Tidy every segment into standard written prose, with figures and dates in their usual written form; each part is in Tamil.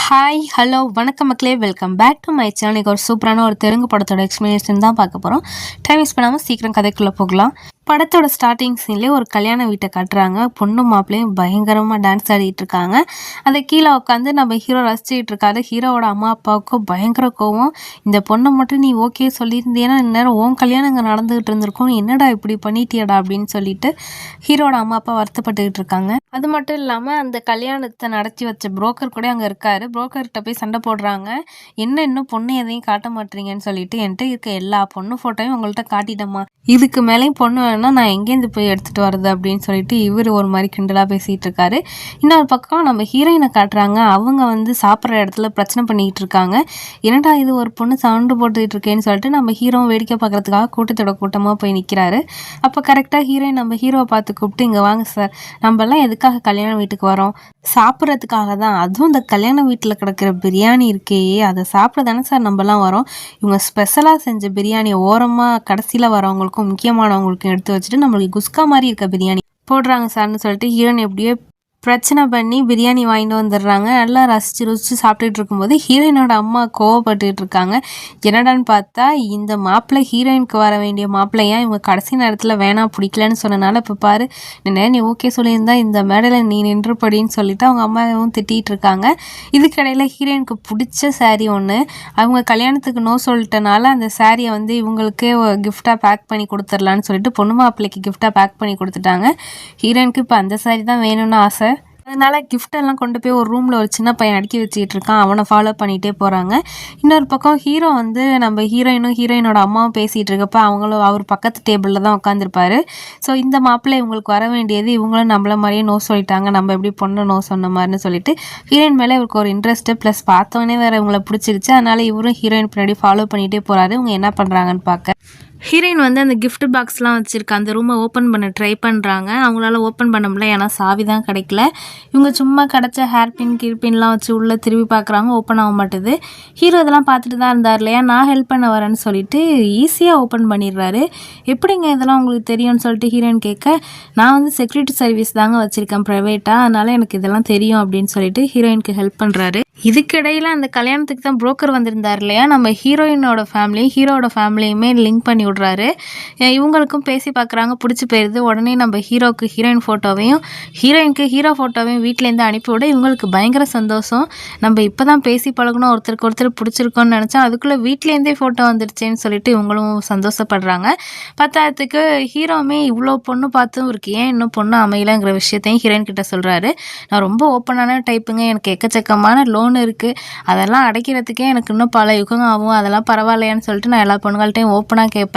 ஹாய் ஹலோ வணக்கம் மக்களே, welcome back to my channel. இன்றைக்கி ஒரு சூப்பரான ஒரு தெலுங்கு படத்தோட எக்ஸ்பிளனேஷன் தான் பார்க்க போகிறோம். டைம் வேஸ்ட் பண்ணாமல் சீக்கிரம் கதைக்குள்ளே போகலாம். படத்தோட ஸ்டார்டிங் சீன்லேயே ஒரு கல்யாண வீட்டை காட்டுறாங்க. பொண்ணு மாப்பிள்ளையும் பயங்கரமாக டான்ஸ் ஆடிட்டு இருக்காங்க. அதை கீழே உட்காந்து நம்ம ஹீரோ ரசிச்சுட்டு இருக்காரு. ஹீரோவோட அம்மா அப்பாவுக்கும் பயங்கர கோவம். இந்த பொண்ணை மட்டும் நீ ஓகே சொல்லியிருந்தேன்னா இந்நேரம் உன் கல்யாணம் இங்கே நடந்துகிட்டு இருந்திருக்கும், என்னடா இப்படி பண்ணிட்டியடா அப்படின்னு சொல்லிட்டு ஹீரோட அம்மா அப்பா வருத்தப்பட்டுக்கிட்டு இருக்காங்க. அது மட்டும் இல்லாமல் அந்த கல்யாணத்தை நடத்தி வச்ச புரோக்கர் கூட அங்கே இருக்காரு. புரோக்கர்கிட்ட போய் சண்டை போடுறாங்க. இன்னும் பொண்ணு எதையும் காட்ட மாட்டீங்கன்னு சொல்லிட்டு என்கிட்ட இருக்க எல்லா பொண்ணு ஃபோட்டோவையும் உங்கள்கிட்ட காட்டிட்டோமா, இதுக்கு மேலேயும் பொண்ணு வேணும்னா நான் எங்கேருந்து போய் எடுத்துகிட்டு வருது அப்படின்னு சொல்லிட்டு இவர் ஒரு மாதிரி கிண்டலாக பேசிகிட்டு இருக்காரு. இன்னொரு பக்கம் நம்ம ஹீரோயினை காட்டுறாங்க. அவங்க சாப்பிட்ற இடத்துல பிரச்சனை பண்ணிக்கிட்டு இருக்காங்க. என்னடா இது ஒரு பொண்ணு சவுண்டு போட்டுக்கிட்டு இருக்கேன்னு சொல்லிட்டு நம்ம ஹீரோ வேடிக்கை பார்க்குறதுக்காக கூட்டத்தோட கூட்டமாக போய் நிற்கிறாரு. அப்போ கரெக்டாக ஹீரோயின் நம்ம ஹீரோவை பார்த்து கூப்பிட்டு, இங்கே வாங்க சார், நம்மலாம் எதுக்காக கல்யாண வீட்டுக்கு வரோம்? சாப்பிட்றதுக்காக தான். அதுவும் இந்த கல்யாண வீட்டில் கிடக்கிற பிரியாணி இருக்கே, அதை சாப்பிட தானே சார் நம்மலாம் வரோம். இவங்க ஸ்பெஷலாக செஞ்ச பிரியாணி ஓரமாக கடைசியில் வரவங்களுக்கும் முக்கியமானவங்களுக்கும் எடுத்து வச்சுட்டு நம்மளுக்கு குஸ்கா மாதிரி இருக்க பிரியாணி போடுறாங்க சார்னு சொல்லிட்டு ஹீரோயின் எப்படியோ பிரச்சனை பண்ணி பிரியாணி வாங்கிட்டு வந்துடுறாங்க. நல்லா ரசித்து ருசிச்சு சாப்பிட்டுட்டு இருக்கும்போது ஹீரோயினோட அம்மா கோவப்பட்டுட்டு இருக்காங்க. என்னடான்னு பார்த்தா இந்த மாப்பிள்ளை ஹீரோயினுக்கு வர வேண்டிய மாப்பிள்ளையா இவங்க கடைசி நேரத்தில் வேணாம் பிடிக்கலன்னு சொன்னனால இப்போ பாரு, நீ ஓகே சொல்லியிருந்தா இந்த மேடையில் நீ நின்றுபடின்னு சொல்லிட்டு அவங்க அம்மாவும் திட்டிகிட்டு இருக்காங்க. இதுக்கிடையில் ஹீரோயினுக்கு பிடிச்ச சாரீ ஒன்று அவங்க கல்யாணத்துக்கு நோ சொல்லிட்டனால அந்த சாரியை இவங்களுக்கே கிஃப்டாக பேக் பண்ணி கொடுத்துடலான்னு சொல்லிட்டு பொண்ணு மாப்பிள்ளைக்கு கிஃப்டாக பேக் பண்ணி கொடுத்துட்டாங்க. ஹீரோயினுக்கு இப்போ அந்த சாரி தான் வேணும்னு ஆசை. அதனால கிஃப்டெல்லாம் கொண்டு போய் ஒரு ரூமில் ஒரு சின்ன பையன் அடுக்கி வச்சுக்கிட்டு இருக்கான். அவனை ஃபாலோ பண்ணிகிட்டே போகிறாங்க. இன்னொரு பக்கம் ஹீரோ நம்ம ஹீரோயினோட அம்மாவும் பேசிகிட்டு இருக்கப்ப அவங்களும் அவர் பக்கத்து டேபிளில் தான் உட்காந்துருப்பாரு. ஸோ இந்த மாப்பிள்ளை இவங்களுக்கு வர வேண்டியது, இவங்களும் நம்மள மாதிரியே நோ சொல்லிட்டாங்க, நம்ம எப்படி பொண்ணு நோ சொன்ன மாதிரின்னு சொல்லிட்டு ஹீரோயின் மேலே இவருக்கு ஒரு இன்ட்ரெஸ்ட்டு ப்ளஸ் பார்த்தவொடனே வேறு இவங்களை பிடிச்சிருச்சு. அதனால் இவரும் ஹீரோயின் பின்னாடி ஃபாலோ பண்ணிகிட்டே போகிறாரு. இவங்க என்ன பண்ணுறாங்கன்னு பார்க்க ஹீரோயின் அந்த கிஃப்ட் பாக்ஸ்லாம் வச்சுருக்க அந்த ரூமை ஓப்பன் பண்ண ட்ரை பண்ணுறாங்க. அவங்களால ஓப்பன் பண்ண முடியல, ஏன்னா சாவி தான் கிடைக்கல. இவங்க சும்மா கிடச்ச ஹேர்பின் கிர்பின்லாம் வச்சு உள்ளே திரும்பி பார்க்குறாங்க, ஓப்பன் ஆக மாட்டுது. ஹீரோ இதெல்லாம் பார்த்துட்டு தான் இருந்தார் இல்லையா, நான் ஹெல்ப் பண்ண வரேன்னு சொல்லிட்டு ஈஸியாக ஓப்பன் பண்ணிடுறாரு. எப்படிங்க இதெல்லாம் உங்களுக்கு தெரியும்னு சொல்லிட்டு ஹீரோயின் கேட்க, நான் செக்யூரிட்டி சர்வீஸ் தாங்க வச்சுருக்கேன் ப்ரைவேட்டாக, அதனால் எனக்கு இதெல்லாம் தெரியும் அப்படின்னு சொல்லிட்டு ஹீரோயினுக்கு ஹெல்ப் பண்ணுறாரு. இதுக்கிடையில் அந்த கல்யாணத்துக்கு தான் புரோக்கர் வந்திருந்தார் இல்லையா, நம்ம ஹீரோயினோட ஹீரோட ஃபேமிலியுமே லிங்க் பண்ணி விட்றாரு. இவங்களுக்கும் பேசி பார்க்குறாங்க, பிடிச்சி போயிடுது. உடனே நம்ம ஹீரோக்கு ஹீரோயின் ஃபோட்டோவையும் ஹீரோயினுக்கு ஹீரோ ஃபோட்டோவையும் வீட்டிலேருந்து அனுப்பிவிட இவங்களுக்கு பயங்கர சந்தோஷம். நம்ம இப்போ தான் பேசி பழகணும், ஒருத்தருக்கு ஒருத்தர் பிடிச்சிருக்கோன்னு நினச்சா அதுக்குள்ளே வீட்டிலேருந்தே ஃபோட்டோ வந்துடுச்சேன்னு சொல்லிட்டு இவங்களும் சந்தோஷப்படுறாங்க. பத்தாயிரத்துக்கு ஹீரோவுமே இவ்வளோ பொண்ணு பார்த்தும் இருக்கு, ஏன் இன்னும் பொண்ணு அமையலைங்கிற விஷயத்தையும் ஹீரோயின் கிட்ட சொல்கிறாரு. நான் ரொம்ப ஓப்பனான டைப்புங்க, எனக்கு எக்கச்சக்கமான லோன் இருக்குது, அதெல்லாம் அடைக்கிறதுக்கே எனக்கு இன்னும் பல யுகம் ஆகும், அதெல்லாம் பரவாயில்லையான்னு சொல்லிட்டு நான் எல்லா பொண்ணுங்கள்ட்டையும் ஓப்பனாக கேட்பேன்.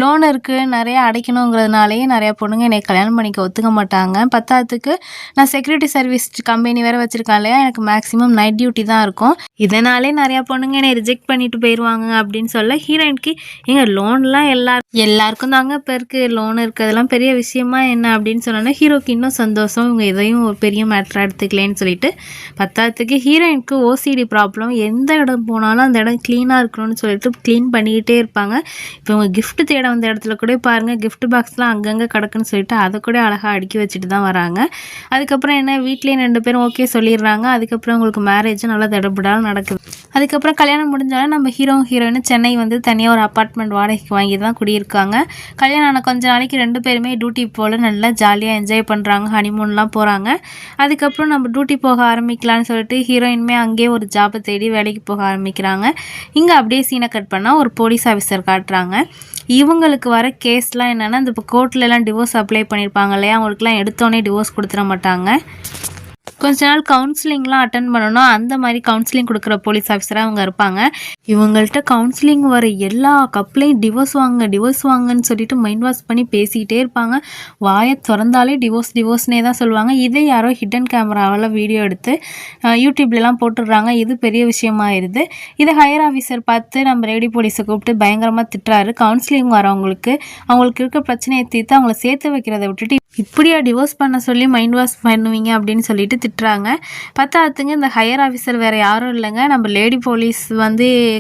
லோன் இருக்குது, நிறைய அடைக்கணுங்கிறதுனாலேயே நிறையா பொண்ணுங்க என்னை கல்யாணம் பண்ணிக்க ஒத்துக்க மாட்டாங்க. பத்தாயிரத்துக்கு நான் செக்யூரிட்டி சர்வீஸ் கம்பெனி வேறு வச்சுருக்கேன் இல்லையா, எனக்கு மேக்ஸிமம் நைட் டியூட்டி தான் இருக்கும், இதனாலே நிறையா பொண்ணுங்க என்னை ரிஜெக்ட் பண்ணிட்டு போயிடுவாங்க அப்படின்னு சொல்ல ஹீரோயினுக்கு, எங்கள் லோன்லாம் எல்லாருக்கும் தாங்க இப்போ இருக்குது, லோன் இருக்கிறதுலாம் பெரிய விஷயமா என்ன அப்படின்னு சொன்னோன்னா ஹீரோக்கு இன்னும் சந்தோஷம், இவங்க எதையும் ஒரு பெரிய மேட்டராக எடுத்துக்கலேன்னு சொல்லிட்டு. பத்தாயிரத்துக்கு ஹீரோயினுக்கு ஓசிடி ப்ராப்ளம், எந்த இடம் போனாலும் அந்த இடம் க்ளீனாக இருக்கணும்னு சொல்லிட்டு க்ளீன் பண்ணிக்கிட்டே இருப்பாங்க. இப்போ இவங்க கிஃப்ட் தேட வந்த இடத்துல கூட பாருங்கள், கிஃப்ட் பாக்ஸ்லாம் அங்கங்கே கிடக்குன்னு சொல்லிட்டு அதை கூட அழகாக அடுக்கி வச்சுட்டு தான் வராங்க. அதுக்கப்புறம் என்ன, வீட்லேயே 2 பேரும் ஓகே சொல்லிடுறாங்க. அதுக்கப்புறம் உங்களுக்கு மேரேஜ் நல்லா தடபடாலும் நடக்குது. அதுக்கப்புறம் கல்யாணம் முடிஞ்சாலும் நம்ம ஹீரோயின் சென்னை தனியாக ஒரு அப்பார்ட்மெண்ட் வாடகைக்கு வாங்கி தான் குடியிருக்காங்க. கல்யாணம் ஆன கொஞ்ச நாளைக்கு 2 பேருமே டியூட்டி போல் நல்லா ஜாலியாக என்ஜாய் பண்ணுறாங்க, ஹனிமூன்லாம் போகிறாங்க. அதுக்கப்புறம் நம்ம டியூட்டி போக ஆரம்பிக்கலான்னு சொல்லிட்டு ஹீரோயினுமே அங்கேயே ஒரு ஜாபை தேடி வேலைக்கு போக ஆரம்பிக்கிறாங்க. இங்கே அப்படியே சீனை கட் பண்ணால் ஒரு போலீஸ் ஆஃபீஸர் காட்டுறாங்க. இவங்களுக்கு வர கேஸ்லாம் என்னென்னா, இந்த இப்போ கோர்ட்லலாம் டிவோர்ஸ் அப்ளை பண்ணியிருப்பாங்க இல்லையா, அவங்களுக்குலாம் எடுத்தோடனே டிவோர்ஸ் கொடுத்துட மாட்டாங்க, கொஞ்ச நாள் கவுன்சிலிங்லாம் அட்டன் பண்ணணும். அந்த மாதிரி கவுன்சிலிங் கொடுக்குற போலீஸ் ஆஃபீஸராக அவங்க இருப்பாங்க. இவங்கள்ட்ட கவுன்சிலிங் வர எல்லா கப்ளையும் டிவோர்ஸ் வாங்கன்னு சொல்லிட்டு மைண்ட் வாஷ் பண்ணி பேசிக்கிட்டே இருப்பாங்க. வாயை திறந்தாலே டிவோர்ஸ்னே தான் சொல்லுவாங்க. இதே யாரோ ஹிடன் கேமராவால் வீடியோ எடுத்து யூடியூப்லலாம் போட்டுடுறாங்க. இது பெரிய விஷயமாயிருது. இதை ஹையர் ஆஃபீஸர் பார்த்து நம்ம லேடி போலீஸை கூப்பிட்டு பயங்கரமாக திட்டுறாரு. கவுன்சிலிங் வரவங்களுக்கு அவங்களுக்கு இருக்க பிரச்சனையை தீர்த்து அவங்கள சேர்த்து வைக்கிறத விட்டுட்டு இப்படியா டிவோர்ஸ் பண்ண சொல்லி மைண்ட் வாஷ் பண்ணுவீங்க அப்படின்னு சொல்லிட்டு திட்டுறாங்க. பத்தாத்துங்க இந்த ஹையர் ஆஃபீஸர் வேறு யாரும் இல்லைங்க, நம்ம லேடி போலீஸ்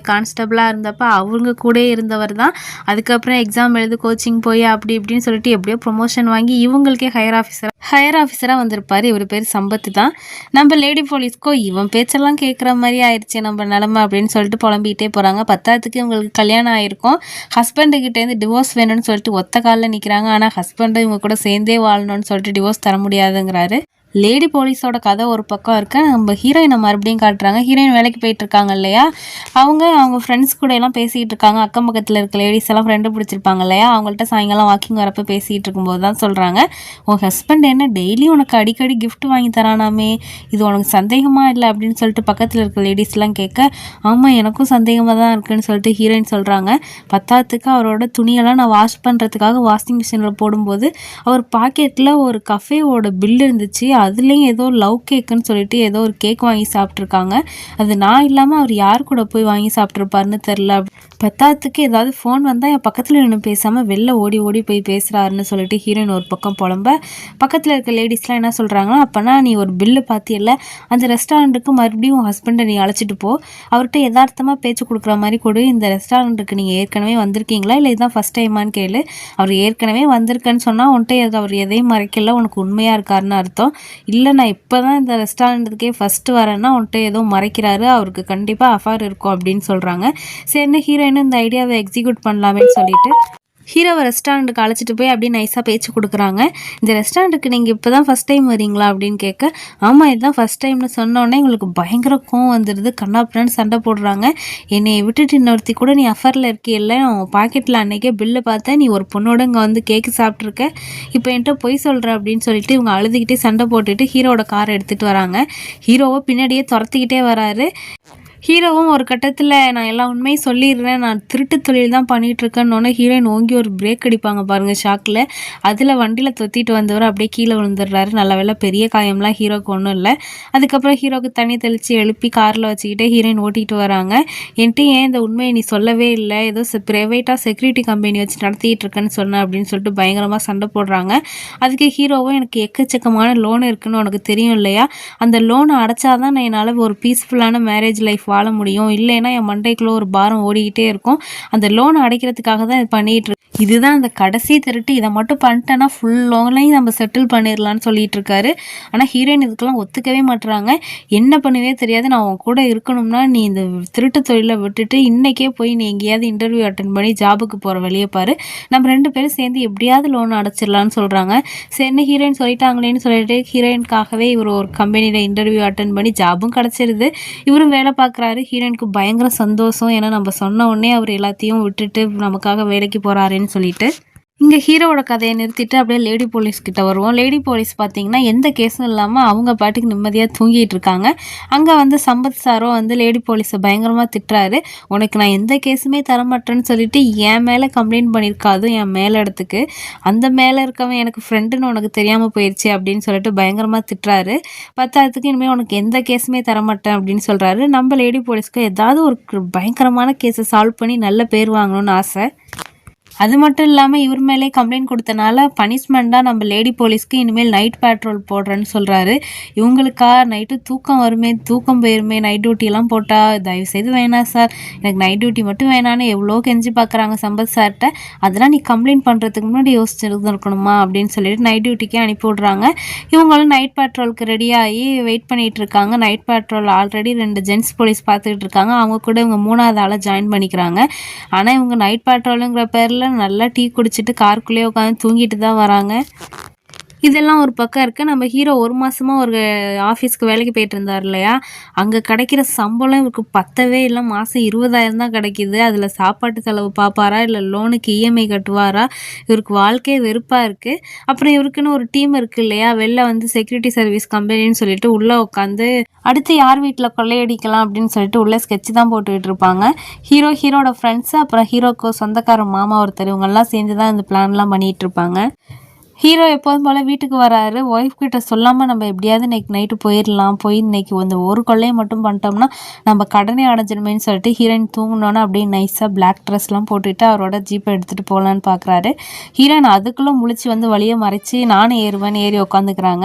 கான்ஸ்டபிளாக இருந்தப்போ அவங்க கூட இருந்தவர் தான். அதுக்கப்புறம் எக்ஸாம் எழுது கோச்சிங் போய் அப்படி இப்படின்னு சொல்லிட்டு எப்படியோ ப்ரொமோஷன் வாங்கி இவங்களுக்கே ஹையர் ஆஃபீஸர் ஹையர் ஆஃபீஸராக வந்திருப்பார். இவர் பேர் சம்பத்து தான். நம்ம லேடி போலீஸ்க்கோ இவன் பேச்செல்லாம் கேட்குற மாதிரி ஆயிடுச்சு நம்ம நிலமை அப்படின்னு சொல்லிட்டு புலம்பிகிட்டே போகிறாங்க. பத்தாவதுக்கு இவங்களுக்கு கல்யாணம் ஆகிருக்கும். ஹஸ்பண்டுக்கிட்டேருந்து டிவோர்ஸ் வேணும்னு சொல்லிட்டு ஒத்த காலில் நிற்கிறாங்க. ஆனால் ஹஸ்பண்டு இவங்க கூட சேர்ந்தே வாழணும்னு சொல்லிட்டு டிவோர்ஸ் தர முடியாதுங்கிறாரு. லேடி போலீஸோட கதை ஒரு பக்கம் இருக்க, நம்ம ஹீரோயினை மறுபடியும் காட்டுறாங்க. ஹீரோயின் வேலைக்கு போயிட்டு இருக்காங்க இல்லையா, அவங்க ஃப்ரெண்ட்ஸ் கூட எல்லாம் பேசிகிட்டு இருக்காங்க. அக்கம் பக்கத்தில் இருக்க லேடிஸ் எல்லாம் ஃப்ரெண்டு பிடிச்சிருப்பாங்க இல்லையா, அவங்கள்ட்ட சாயங்காலம் வாக்கிங் வரப்போ பேசிகிட்டு இருக்கும்போது தான் சொல்கிறாங்க, உன் ஹஸ்பண்ட் என்ன டெய்லி உனக்கு அடிக்கடி கிஃப்ட் வாங்கி தரானாமே, இது உனக்கு சந்தேகமாக இல்லை அப்படின்னு சொல்லிட்டு பக்கத்தில் இருக்க லேடிஸ்லாம் கேட்க, ஆமாம் எனக்கும் சந்தேகமாக தான் இருக்குன்னு சொல்லிட்டு ஹீரோயின் சொல்கிறாங்க. பத்தாவதுக்கு அவரோட துணியெல்லாம் நான் வாஷ் பண்ணுறதுக்காக வாஷிங் மிஷினில் போடும்போது அவர் பாக்கெட்டில் ஒரு கஃபேவோட பில் இருந்துச்சு. அதுலேயும் ஏதோ லவ் கேக்குன்னு சொல்லிட்டு ஏதோ ஒரு கேக் வாங்கி சாப்பிட்ருக்காங்க. அது நான் இல்லாமல் அவர் யார் கூட போய் வாங்கி சாப்பிட்ருப்பாருன்னு தெரில. பத்தாவதுக்கு ஏதாவது ஃபோன் வந்தால் என் பக்கத்தில் நின்று பேசாமல் வெளில ஓடி ஓடி போய் பேசுகிறாருன்னு சொல்லிட்டு ஹீரோயின் ஒரு பக்கம் புலம்ப, பக்கத்தில் இருக்க லேடிஸ்லாம் என்ன சொல்கிறாங்கன்னா, அப்போனா நீ ஒரு பில்லு பார்த்தியல்ல, அந்த ரெஸ்டாரண்ட்டுக்கு மறுபடியும் உன் ஹஸ்பண்டை நீ அழைச்சிட்டு போ, அவர்கிட்ட யதார்த்தமாக பேச்சு கொடுக்குற மாதிரி கொடு, இந்த ரெஸ்டாரண்ட்டுக்கு நீங்கள் ஏற்கனவே வந்திருக்கீங்களா இல்லை இதுதான் ஃபஸ்ட் டைமான்னு கேளு, அவர் ஏற்கனவே வந்திருக்கேன்னு சொன்னால் உன்கிட்ட அவர் எதையும் மறைக்கல, உனக்கு உண்மையாக இருக்காருன்னு அர்த்தம். இல்லை நான் இப்போ தான் இந்த ரெஸ்டாரண்ட்டுக்கே ஃபஸ்ட்டு வரேன்னா உன்கிட்ட ஏதோ மறைக்கிறாரு, அவருக்கு கண்டிப்பாக அஃபேர் இருக்கும் அப்படின்னு சொல்கிறாங்க. சரின்னு ஹீரோயின் இந்த ஐடியாவை எக்ஸிக்யூட் பண்ணலாமேன்னு சொல்லிட்டு ஹீரோவை ரெஸ்டாரண்ட்டுக்கு அழைச்சிட்டு போய் அப்படியே நைஸாக பேச்சு கொடுக்குறாங்க. இந்த ரெஸ்டாரண்ட்டுக்கு நீங்கள் இப்போ தான் ஃபஸ்ட் டைம் வரீங்களா அப்படின்னு கேட்க, ஆமாம் இதுதான் ஃபஸ்ட் டைம்னு சொன்னோடனே உங்களுக்கு பயங்கர கோவம் வந்துடுது. கண்ணாப்பிடான்னு சண்டை போடுறாங்க. என்னை விட்டுட்டு இன்னொருத்தி கூட நீ அஃபரில் இருக்கில்ல, உன் பாக்கெட்டில் அன்றைக்கே பில்லு பார்த்தேன், நீ ஒரு பொண்ணோட இங்கே வந்து கேக்கு சாப்பிட்ருக்க, இப்போ என்கிட்ட பொய் சொல்கிற அப்படின்னு சொல்லிட்டு இவங்க அழுதுகிட்டே சண்டை போட்டுட்டு ஹீரோவோட காரை எடுத்துகிட்டு வராங்க. ஹீரோவை பின்னாடியே துரத்திக்கிட்டே வராரு. ஹீரோவும் ஒரு கட்டத்தில் நான் எல்லா உண்மையும் சொல்லிடுறேன், நான் திருட்டு தொழில் தான் பண்ணிகிட்ருக்கேன்னொன்னே ஹீரோயின் ஓங்கி ஒரு பிரேக் அடிப்பாங்க பாருங்கள் ஷாக்கில். அதில் வண்டியில் தொத்திட்டு வந்தவர் அப்படியே கீழே விழுந்துடுறாரு. நல்ல வேளை பெரிய காயம்லாம் ஹீரோக்கு ஒன்றும் இல்லை. அதுக்கப்புறம் ஹீரோக்கு தண்ணி தெளித்து எழுப்பி காரில் வச்சுக்கிட்டே ஹீரோயின் ஓட்டிகிட்டு வராங்க. என்கிட்ட ஏன் இந்த உண்மையை நீ சொல்லவே இல்லை, ஏதோ ப்ரைவேட்டாக செக்யூரிட்டி கம்பெனி வச்சு நடத்திட்டு இருக்கேன்னு சொன்னேன் அப்படின்னு சொல்லிட்டு பயங்கரமாக சண்டை போடுறாங்க. அதுக்கு ஹீரோவும் எனக்கு எக்கச்சக்கமான லோன் இருக்குன்னு உனக்கு தெரியும் இல்லையா, அந்த லோனை அடைச்சாதான் நான் என்னால் ஒரு பீஸ்ஃபுல்லான மேரேஜ் லைஃப் வாழ முடியும், இல்லைன்னா என் மண்டைக்குள்ள ஒரு பாரம் ஓடிக்கிட்டே இருக்கும், அந்த லோன் அடைக்கிறதுக்காக தான் இது பண்ணிட்டு இதுதான் அந்த கடைசி திருட்டு, இதை மட்டும் பண்ணிட்டேன்னா ஃபுல் லோன்லையும் நம்ம செட்டில் பண்ணிடலான்னு சொல்லிட்டு இருக்காரு. ஆனால் ஹீரோயின் இதுக்கெல்லாம் ஒத்துக்கவே மாட்டுறாங்க. என்ன பண்ணுவே தெரியாது, நான் உன் கூட இருக்கணும்னா நீ இந்த திருட்டு தொழிலை விட்டுட்டு இன்றைக்கே போய் நீ எங்கேயாவது இன்டர்வியூ அட்டன் பண்ணி ஜாபுக்கு போகிற வெளியே பாரு, நம்ம 2 பேரும் சேர்ந்து எப்படியாவது லோன் அடைச்சிடலான்னு சொல்கிறாங்க. சரின்னு ஹீரோயின் சொல்லிட்டாங்களேன்னு சொல்லிட்டு ஹீரோயின்காகவே இவர் ஒரு கம்பெனியில் இன்டர்வியூ அட்டன் பண்ணி ஜாபும் கிடச்சிருது. இவரும் வேலை பார்க்குறாரு. ஹீரோயினுக்கு பயங்கர சந்தோஷம், ஏன்னா நம்ம சொன்ன உடனே அவர் எல்லாத்தையும் விட்டுட்டு நமக்காக வேலைக்கு போகிறாருன்னு சொல்லிட்டு. இங்கே ஹீரோவோட கதையை நிறுத்திட்டு அப்படியே லேடி போலீஸ் கிட்ட வருவோம். லேடி போலீஸ் பார்த்தீங்கன்னா எந்த கேஸும் இல்லாமல் அவங்க பாட்டுக்கு நிம்மதியாக தூங்கிட்டு இருக்காங்க. அங்கே வந்து சம்பத் சாரோ வந்து லேடி போலீஸை பயங்கரமாக திட்டுறாரு. உனக்கு நான் எந்த கேஸுமே தரமாட்டேன்னு சொல்லிட்டு என் மேலே கம்ப்ளைண்ட் பண்ணியிருக்காது, என் மேலே இடத்துக்கு அந்த மேலே இருக்கவன் எனக்கு ஃப்ரெண்டுன்னு உனக்கு தெரியாமல் போயிடுச்சு அப்படின்னு சொல்லிட்டு பயங்கரமாக திட்டுறாரு. பத்தாயிரத்துக்கு இனிமேல் உனக்கு எந்த கேஸுமே தரமாட்டேன் அப்படின்னு சொல்கிறாரு. நம்ம லேடி போலீஸ்க்கு ஏதாவது ஒரு பயங்கரமான கேஸை சால்வ் பண்ணி நல்ல பேர் வாங்கணும்னு ஆசை. அது மட்டும் இல்லாமல் இவர் மேலே கம்ப்ளைண்ட் கொடுத்தனால பனிஷ்மெண்ட்டாக நம்ம லேடி போலீஸ்க்கு இனிமேல் நைட் பேட்ரோல் போடுறேன்னு சொல்கிறாரு. இவங்களுக்கா நைட்டு தூக்கம் வருமே, தூக்கம் போயிருமே, நைட் டியூட்டிலாம் போட்டால் தயவுசெய்து வேணாம் சார், எனக்கு நைட் டியூட்டி மட்டும் வேணான்னு எவ்வளோ கெஞ்சி பார்க்குறாங்க சம்பத் சார்கிட்ட. அதெல்லாம் நீ கம்ப்ளைண்ட் பண்ணுறதுக்கு முன்னாடி யோசிச்சுருக்கணுமா அப்படின்னு சொல்லிட்டு நைட் டியூட்டிக்கே அனுப்பி விட்றாங்க. இவங்களும் நைட் பேட்ரோலுக்கு ரெடியாகி வெயிட் பண்ணிகிட்டு இருக்காங்க. Night patrol already 2 gents police பார்த்துக்கிட்டு இருக்காங்க. அவங்க கூட இவங்க 3வது ஆளாக ஜாயின் பண்ணிக்கிறாங்க. ஆனால் இவங்க நைட் பேட்ரோலுங்கிற பேரில் நல்லா டீ குடிச்சிட்டு காருக்குள்ளேயே உட்காந்து தூங்கிட்டு தான் வராங்க. இதெல்லாம் ஒரு பக்கம் இருக்குது. நம்ம ஹீரோ 1 மாதமாக ஒரு ஆஃபீஸ்க்கு வேலைக்கு போயிட்டு இருந்தார் இல்லையா, அங்கே கிடைக்கிற சம்பளம் இவருக்கு பத்தவே இல்லை. மாதம் 20,000 தான் கிடைக்கிது. அதில் சாப்பாட்டு செலவு பார்ப்பாரா இல்லை லோனுக்கு இஎம்ஐ கட்டுவாரா, இவருக்கு வாழ்க்கையே வெறுப்பாக இருக்குது. அப்புறம் இவருக்குன்னு ஒரு டீம் இருக்குது இல்லையா, வெளில வந்து செக்யூரிட்டி சர்வீஸ் கம்பெனின்னு சொல்லிட்டு உள்ளே உட்காந்து அடுத்து யார் வீட்டில் கொள்ளையடிக்கலாம் அப்படின்னு சொல்லிட்டு உள்ளே ஸ்கெட்ச் தான் போட்டுக்கிட்டு இருப்பாங்க. ஹீரோட ஃப்ரெண்ட்ஸு, அப்புறம் ஹீரோக்கு சொந்தக்கார மாமா ஒருத்தர், இவங்கெல்லாம் சேர்ந்து தான் இந்த பிளான்லாம் பண்ணிகிட்டு இருப்பாங்க. ஹீரோ எப்போதும் போல் வீட்டுக்கு வராரு. ஒய்ஃப் கிட்ட சொல்லாமல் நம்ம எப்படியாவது இன்னைக்கு நைட்டு போயிடலாம், போய் இன்னைக்கு வந்து ஒரு கொள்ளையை மட்டும் பண்ணிட்டோம்னா நம்ம கடனே அடைஞ்சிடுமேன்னு சொல்லிட்டு ஹீரோயின் தூங்கினோன்னு அப்படியே நைஸாக பிளாக் ட்ரெஸ்லாம் போட்டுட்டு அவரோட ஜீப்பை எடுத்துகிட்டு போகலான்னு பார்க்குறாரு. ஹீரோயின் அதுக்குள்ளே முழிச்சு வந்து வழியை மறைச்சி நானும் ஏறுவேன்னு ஏறி உட்காந்துக்கிறாங்க.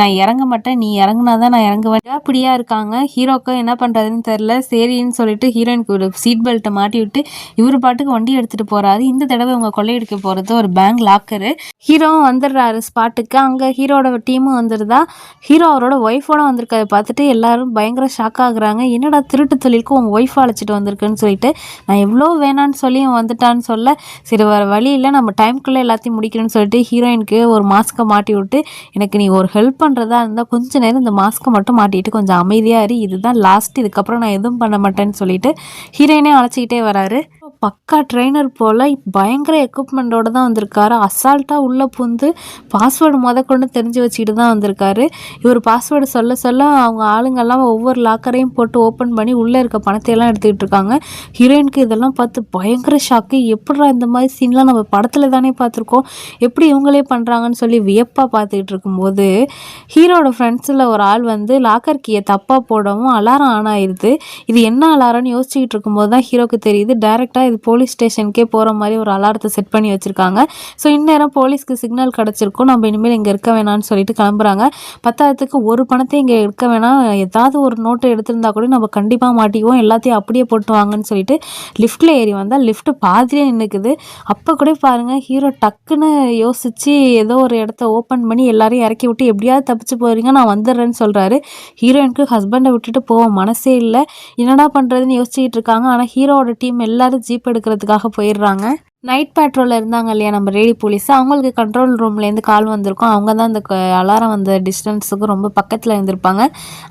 நான் இறங்க மாட்டேன், நீ இறங்குனா தான் நான் இறங்குவேன் அப்படியா இருக்காங்க. ஹீரோக்கு என்ன பண்ணுறதுன்னு தெரில. சரின்னு சொல்லிட்டு ஹீரோயினுக்கு ஒரு சீட் பெல்ட்டை மாட்டி விட்டு இவர் பாட்டுக்கு வண்டி எடுத்துகிட்டு போகிறாரு. இந்த தடவை இவங்க கொள்ளையடிக்க போகிறது ஒரு பேங்க் லாக்கரு. ஹீரோவும் வந்துடுறாரு ஸ்பாட்டுக்கு. அங்கே ஹீரோட டீமும் வந்துடுதா. ஹீரோ அவரோட ஒய்ஃபோட வந்திருக்கதை பார்த்துட்டு எல்லாரும் பயங்கர ஷாக் ஆகுறாங்க. என்னடா திருட்டு தொழிலுக்கு உங்கள் ஒய்ஃப் அழைச்சிட்டு வந்திருக்குன்னு சொல்லிட்டு, நான் எவ்வளோ வேணான்னு சொல்லி வந்துட்டான்னு சொல்ல, சரி வேறு வழி இல்லை நம்ம டைம்குள்ளே எல்லாத்தையும் முடிக்கணும்னு சொல்லிட்டு ஹீரோயினுக்கு ஒரு மாஸ்க்கை மாட்டி விட்டு, எனக்கு நீ ஒரு ஹெல்ப் பண்ணுறதா இருந்தால் கொஞ்ச நேரம் இந்த மாஸ்க்கை மட்டும் மாட்டிட்டு கொஞ்சம் அமைதியாக இரு, இதுதான் லாஸ்ட், இதுக்கப்புறம் நான் எதுவும் பண்ண மாட்டேன்னு சொல்லிட்டு ஹீரோயினே அழைச்சிக்கிட்டே வராரு. பக்கா ட்ரெயினர் போல் பயங்கர எக்யூப்மெண்ட்டோடு தான் வந்திருக்காரு. அசால்ட்டாக உள்ளே புந்து பாஸ்வேர்டு கொண்டு தெரிஞ்சு வச்சுக்கிட்டு தான் வந்திருக்காரு. இவர் பாஸ்வேர்டு சொல்ல சொல்ல அவங்க ஆளுங்கெல்லாம் ஒவ்வொரு லாக்கரையும் போட்டு ஓப்பன் பண்ணி உள்ளே இருக்க பணத்தையெல்லாம் எடுத்துக்கிட்டு இருக்காங்க. ஹீரோயினுக்கு இதெல்லாம் பார்த்து பயங்கர ஷாக்கு. எப்படிடா இந்த மாதிரி சீன்லாம் நம்ம படத்தில் தானே பார்த்துருக்கோம், எப்படி இவங்களே பண்ணுறாங்கன்னு சொல்லி வியப்பாக பார்த்துக்கிட்டு இருக்கும்போது ஹீரோட ஃப்ரெண்ட்ஸில் ஒரு ஆள் வந்து லாக்கர் கீயை தப்பாக போடவும் அலாரம் ஆன் ஆயிடுது. இது என்ன அலாரம்னு யோசிச்சுக்கிட்டு இருக்கும்போது தான் ஹீரோக்கு தெரியுது டைரெக்டாக இது போலீஸ் ஸ்டேஷனுக்கே போகிற மாதிரி ஒரு அலாரத்தை செட் பண்ணி வச்சுருக்காங்க. ஸோ இந்நேரம் போலீஸ்க்கு சிக்னல் கிடச்சிருக்கும், நம்ம இனிமேல் இங்கே இருக்க வேணாம்னு சொல்லிட்டு கிளம்புறாங்க. பத்தாயிரத்துக்கு ஒரு பணத்தையும் இங்கே எடுக்க வேணாம், ஏதாவது ஒரு நோட்டை எடுத்திருந்தா கூட நம்ம கண்டிப்பாக மாட்டிக்குவோம், எல்லாத்தையும் அப்படியே போட்டு வாங்கன்னு சொல்லிட்டு லிஃப்ட்டில் ஏறி வந்தால் லிஃப்ட்டு பாதிலே நின்றுக்குது. அப்போ கூட பாருங்கள் ஹீரோ டக்குன்னு யோசித்து ஏதோ ஒரு இடத்த ஓப்பன் பண்ணி எல்லாரையும் இறக்கி விட்டு எப்படியாவது தப்பிச்சு போகிறீங்க நான் வந்துடுறேன்னு சொல்கிறாரு. ஹீரோயினுக்கு ஹஸ்பண்டை விட்டுட்டு போக மனசே இல்லை, என்னடா பண்ணுறதுன்னு யோசிச்சுக்கிட்டு இருக்காங்க. ஆனால் ஹீரோவோட டீம் எல்லாரும் ஜீப் எடுக்கிறதுக்காக போயிடுறாங்க. நைட் பேட்ரோலில் இருந்தாங்க இல்லையா நம்ம லேடி போலீஸ், அவங்களுக்கு கண்ட்ரோல் ரூம்லேருந்து கால் வந்திருக்கும். அவங்க தான் அந்த அலாரம் வந்த டிஸ்டன்ஸுக்கு ரொம்ப பக்கத்தில் இருந்திருப்பாங்க.